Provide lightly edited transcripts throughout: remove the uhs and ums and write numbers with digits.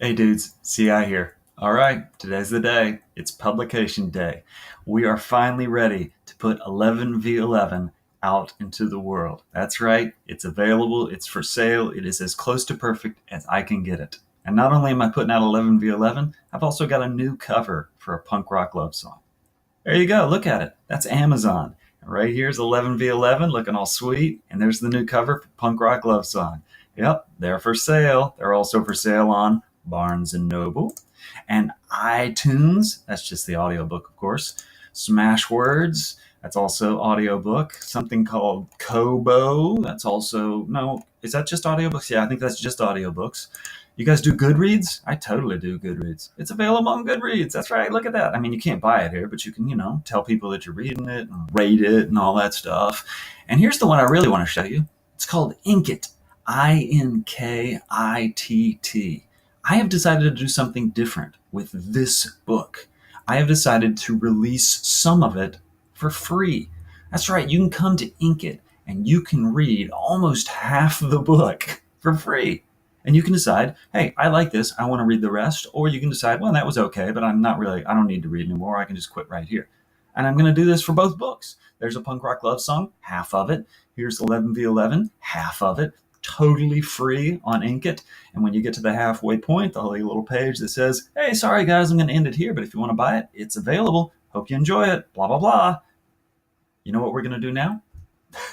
Hey dudes, CI here. All right, today's the day. It's publication day. We are finally ready to put 11v11 out into the world. That's right, it's available, it's for sale, it is as close to perfect as I can get it. And not only am I putting out 11v11, I've also got a new cover for a punk rock love song. There you go, look at it. That's Amazon. And right here's 11v11 looking all sweet, and there's the new cover for Punk Rock Love Song. Yep, they're for sale. They're also for sale on Barnes and Noble and iTunes. That's just the audiobook, of course. Smashwords, that's also audiobook. Something called Kobo, that's also no, is that just audiobooks? Yeah, I think that's just audiobooks. You guys do Goodreads? I totally do Goodreads. It's available on Goodreads. That's right. Look at that. I mean, you can't buy it here, but you can, tell people that you're reading it and rate it and all that stuff. And here's the one I really want to show you. It's called Inkit. Inkitt. I have decided to do something different with this book. I have decided to release some of it for free. That's right. You can come to Inkit and you can read almost half the book for free. And you can decide, hey, I like this, I want to read the rest. Or you can decide, well, that was okay, but I don't need to read anymore. I can just quit right here. And I'm going to do this for both books. There's a punk rock love song, half of it. Here's 11v11, half of it, totally free on Inkit. And when you get to the halfway point, there'll be a little page that says, hey, sorry guys, I'm going to end it here, but if you want to buy it, it's available. Hope you enjoy it, blah, blah, blah. You know what we're going to do now?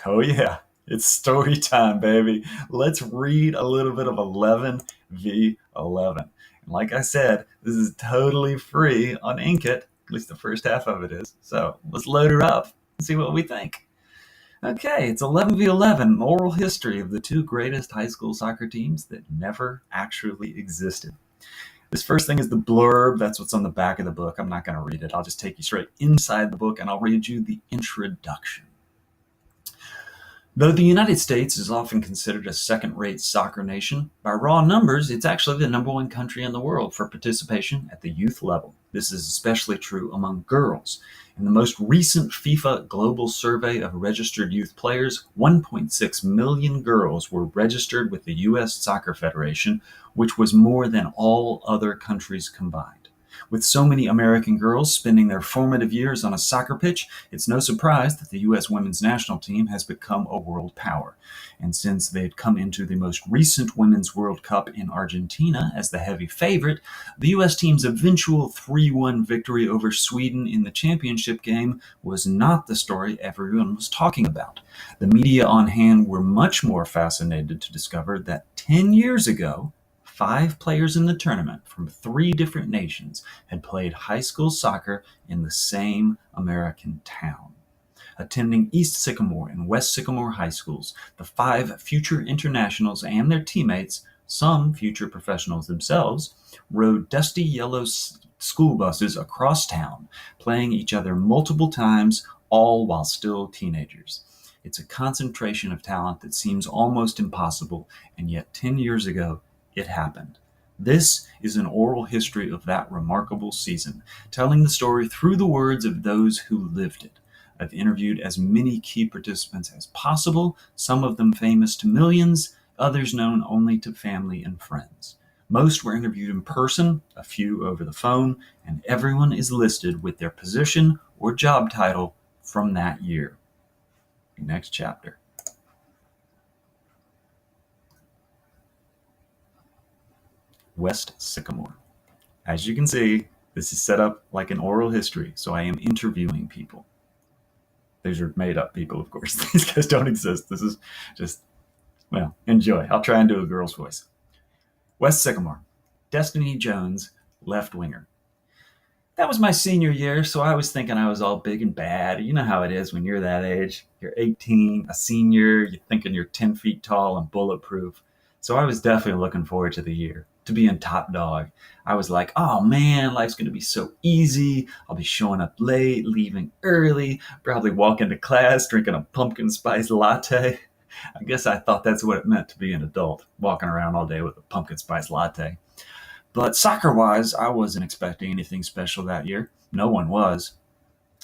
Oh, yeah. It's story time, baby. Let's read a little bit of 11v11. And like I said, this is totally free on Inkit. At least the first half of it is. So let's load her up and see what we think. Okay, it's 11v11, an oral history of the two greatest high school soccer teams that never actually existed. This first thing is the blurb. That's what's on the back of the book. I'm not going to read it. I'll just take you straight inside the book and I'll read you the introduction. Though the United States is often considered a second-rate soccer nation, by raw numbers, it's actually the number one country in the world for participation at the youth level. This is especially true among girls. In the most recent FIFA Global Survey of Registered Youth Players, 1.6 million girls were registered with the U.S. Soccer Federation, which was more than all other countries combined. With so many American girls spending their formative years on a soccer pitch, it's no surprise that the U.S. women's national team has become a world power. And since they had come into the most recent Women's World Cup in Argentina as the heavy favorite, the U.S. team's eventual 3-1 victory over Sweden in the championship game was not the story everyone was talking about. The media on hand were much more fascinated to discover that 10 years ago, 5 players in the tournament from 3 different nations had played high school soccer in the same American town. Attending East Sycamore and West Sycamore high schools, the 5 future internationals and their teammates, some future professionals themselves, rode dusty yellow school buses across town, playing each other multiple times, all while still teenagers. It's a concentration of talent that seems almost impossible, and yet 10 years ago, it happened. This is an oral history of that remarkable season, telling the story through the words of those who lived it. I've interviewed as many key participants as possible, some of them famous to millions, others known only to family and friends. Most were interviewed in person, a few over the phone, and everyone is listed with their position or job title from that year. Next chapter. West Sycamore. As you can see, this is set up like an oral history, so I am interviewing people. These are made up people, of course. These guys don't exist. This is just, well, enjoy. I'll try and do a girl's voice. West Sycamore. Destiny Jones, left winger. That was my senior year, so I was thinking I was all big and bad. You know how it is when you're that age. You're 18, a senior, you're thinking you're 10 feet tall and bulletproof. So I was definitely looking forward to the year, to being top dog. I was like, oh man, life's going to be so easy. I'll be showing up late, leaving early, probably walk into class drinking a pumpkin spice latte. I guess I thought that's what it meant to be an adult, walking around all day with a pumpkin spice latte. But soccer-wise, I wasn't expecting anything special that year. No one was.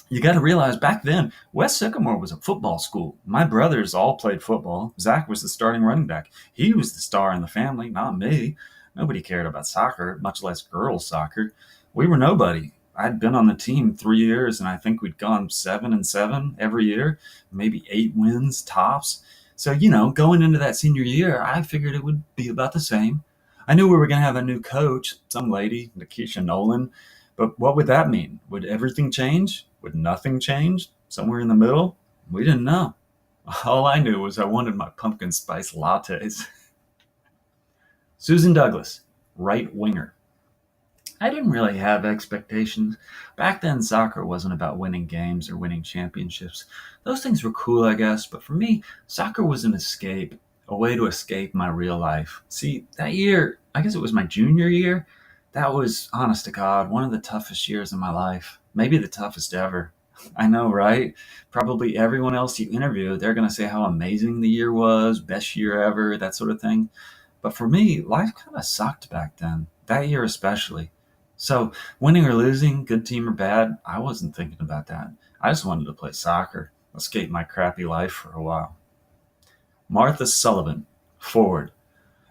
You got to realize back then, West Sycamore was a football school. My brothers all played football. Zach was the starting running back. He was the star in the family, not me. Nobody cared about soccer, much less girls soccer. We were nobody. I'd been on the team 3 years, and I think we'd gone 7-7 every year, maybe 8 wins tops. So, going into that senior year, I figured it would be about the same. I knew we were going to have a new coach, some lady, Nikisha Nolan, but what would that mean? Would everything change? Would nothing change? Somewhere in the middle? We didn't know. All I knew was I wanted my pumpkin spice lattes. Susan Douglas, right winger. I didn't really have expectations. Back then, soccer wasn't about winning games or winning championships. Those things were cool, I guess, but for me, soccer was an escape, a way to escape my real life. See, that year, I guess it was my junior year, that was, honest to God, one of the toughest years of my life. Maybe the toughest ever. I know, right? Probably everyone else you interview, they're going to say how amazing the year was, best year ever, that sort of thing. But for me, life kind of sucked back then, that year especially. So, winning or losing, good team or bad, I wasn't thinking about that. I just wanted to play soccer, escape my crappy life for a while. Martha Sullivan, forward.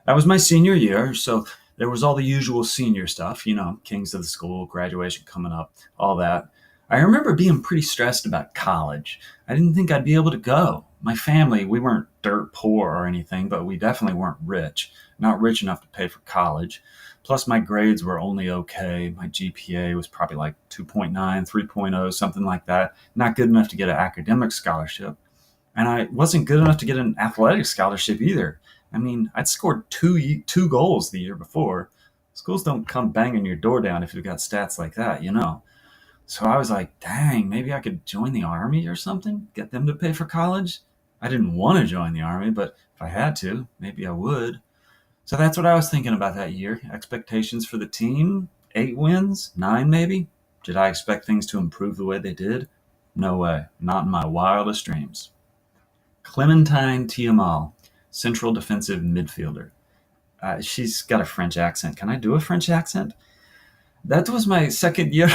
That was my senior year, so there was all the usual senior stuff, kings of the school, graduation coming up, all that. I remember being pretty stressed about college. I didn't think I'd be able to go. My family, we weren't dirt poor or anything, but we definitely weren't rich. Not rich enough to pay for college. Plus, my grades were only okay. My GPA was probably like 2.9, 3.0, something like that. Not good enough to get an academic scholarship. And I wasn't good enough to get an athletic scholarship either. I mean, I'd scored two goals the year before. Schools don't come banging your door down if you've got stats like that. So I was like, dang, maybe I could join the army or something, get them to pay for college. I didn't want to join the army, but if I had to, maybe I would. So that's what I was thinking about that year. Expectations for the team, 8 wins, 9 maybe. Did I expect things to improve the way they did? No way, not in my wildest dreams. Clementine Tiamal, central defensive midfielder. She's got a French accent. Can I do a French accent? That was my second year.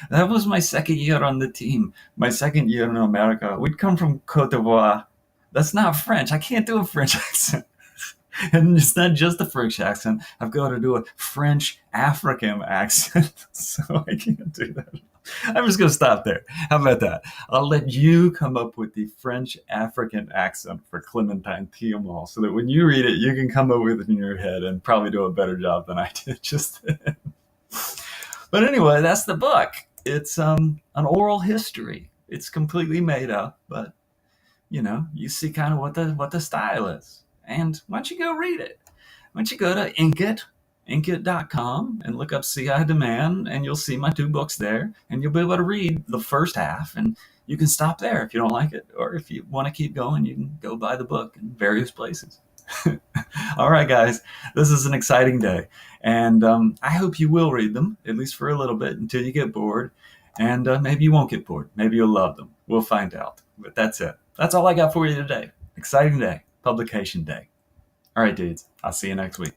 That was my second year on the team. My second year in America. We'd come from Cote d'Ivoire. That's not French. I can't do a French accent. And it's not just a French accent. I've got to do a French African accent. So I can't do that. I'm just going to stop there. How about that? I'll let you come up with the French African accent for Clementine Tiamal so that when you read it, you can come up with it in your head and probably do a better job than I did just then. But anyway, that's the book. It's an oral history. It's completely made up, but you see kind of what the style is. And why don't you go read it? Why don't you go to Inkit.com and look up CI Demand, and you'll see my 2 books there, and you'll be able to read the first half, and you can stop there if you don't like it, or if you want to keep going, you can go buy the book in various places. All right, guys, this is an exciting day, and I hope you will read them, at least for a little bit, until you get bored, and maybe you won't get bored. Maybe you'll love them. We'll find out. But that's it. That's all I got for you today. Exciting day. Publication day. All right, dudes. I'll see you next week.